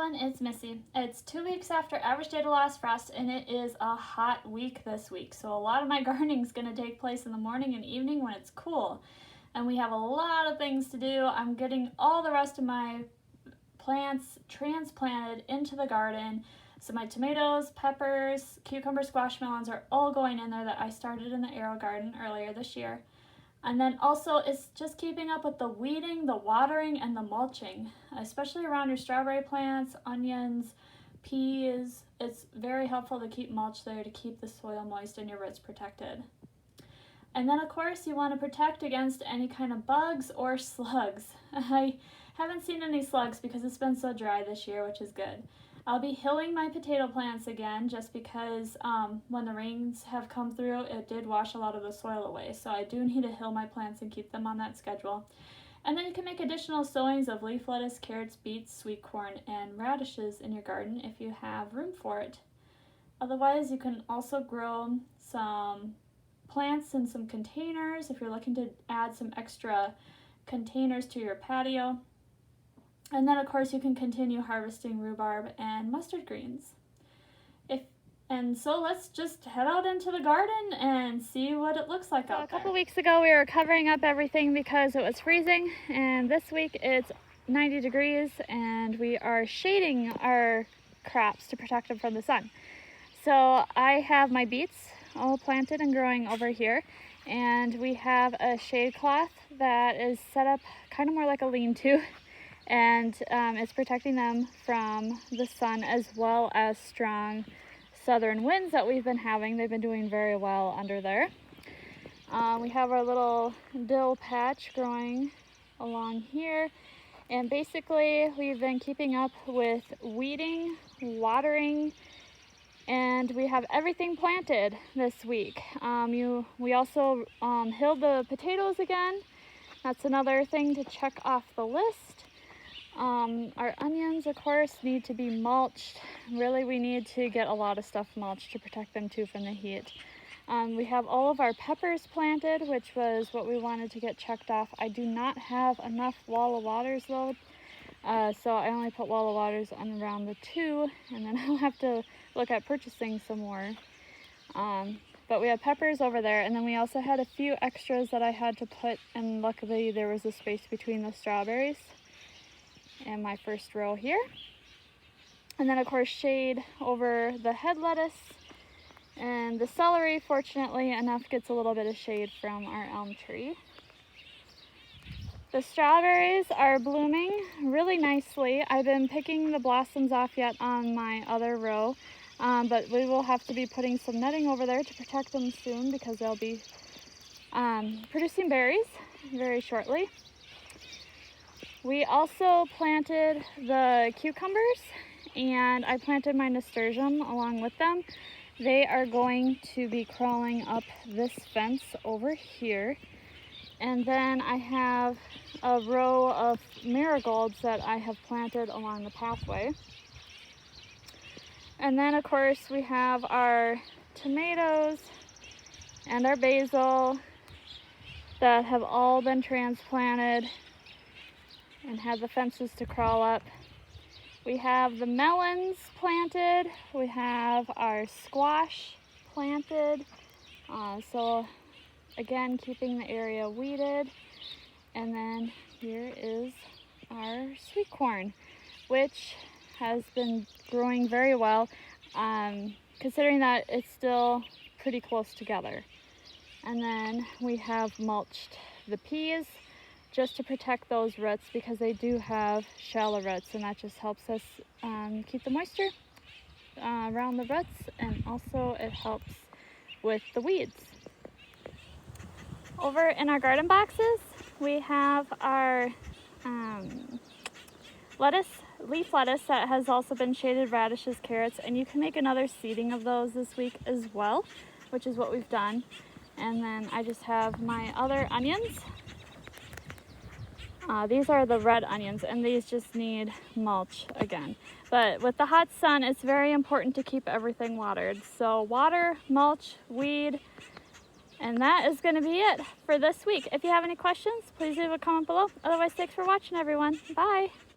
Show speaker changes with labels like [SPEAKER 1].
[SPEAKER 1] everyone, it's Missy. It's 2 weeks after average day to last frost and it is a hot week this week. So a lot of my gardening is going to take place in the morning and evening when it's cool. And we have a lot of things to do. I'm getting all the rest of my plants transplanted into the garden. So my tomatoes, peppers, cucumber, squash, melons are all going in there that I started in the Arrow garden earlier this year. And then also it's just keeping up with the weeding, the watering, and the mulching, especially around your strawberry plants, onions, peas. It's very helpful to keep mulch there to keep the soil moist and your roots protected. And then of course you want to protect against any kind of bugs or slugs. I haven't seen any slugs because it's been so dry this year, which is good. I'll be hilling my potato plants again just because when the rains have come through, it did wash a lot of the soil away. So I do need to hill my plants and keep them on that schedule. And then you can make additional sowings of leaf lettuce, carrots, beets, sweet corn, and radishes in your garden if you have room for it. Otherwise, you can also grow some plants in some containers if you're looking to add some extra containers to your patio. And then of course you can continue harvesting rhubarb and mustard greens. So let's just head out into the garden and see what it looks like out there. A couple weeks ago we were covering up everything because it was freezing, and this week it's 90 degrees and we are shading our crops to protect them from the sun. So I have my beets all planted and growing over here, and we have a shade cloth that is set up kind of more like a lean-to. And it's protecting them from the sun as well as strong southern winds that we've been having. They've been doing very well under there. We have our little dill patch growing along here, and basically we've been keeping up with weeding, watering, and we have everything planted this week. We also hilled the potatoes again. That's another thing to check off the list. Our onions, of course, need to be mulched. Really, we need to get a lot of stuff mulched to protect them too from the heat. We have all of our peppers planted, which was what we wanted to get checked off. I do not have enough wall of waters though, so I only put wall of waters on around the 2, and then I'll have to look at purchasing some more. But we have peppers over there, and then we also had a few extras that I had to put, and luckily there was a space between the strawberries and my first row here. And then of course shade over the head lettuce, and the celery, fortunately enough, gets a little bit of shade from our elm tree. The strawberries are blooming really nicely. I've been picking the blossoms off yet on my other row, but we will have to be putting some netting over there to protect them soon because they'll be producing berries very shortly. We also planted the cucumbers, and I planted my nasturtium along with them. They are going to be crawling up this fence over here. And then I have a row of marigolds that I have planted along the pathway. And then of course we have our tomatoes and our basil that have all been transplanted and have the fences to crawl up. We have the melons planted. We have our squash planted. So again, keeping the area weeded. And then here is our sweet corn, which has been growing very well, considering that it's still pretty close together. And then we have mulched the peas just to protect those roots because they do have shallow roots, and that just helps us keep the moisture around the roots, and also it helps with the weeds. Over in our garden boxes, we have our leaf lettuce that has also been shaded, radishes, carrots, and you can make another seeding of those this week as well, which is what we've done. And then I just have my other onions. These are the red onions, and these just need mulch again. But with the hot sun, it's very important to keep everything watered. So water, mulch, weed, and that is going to be it for this week. If you have any questions, please leave a comment below. Otherwise, thanks for watching, everyone. Bye.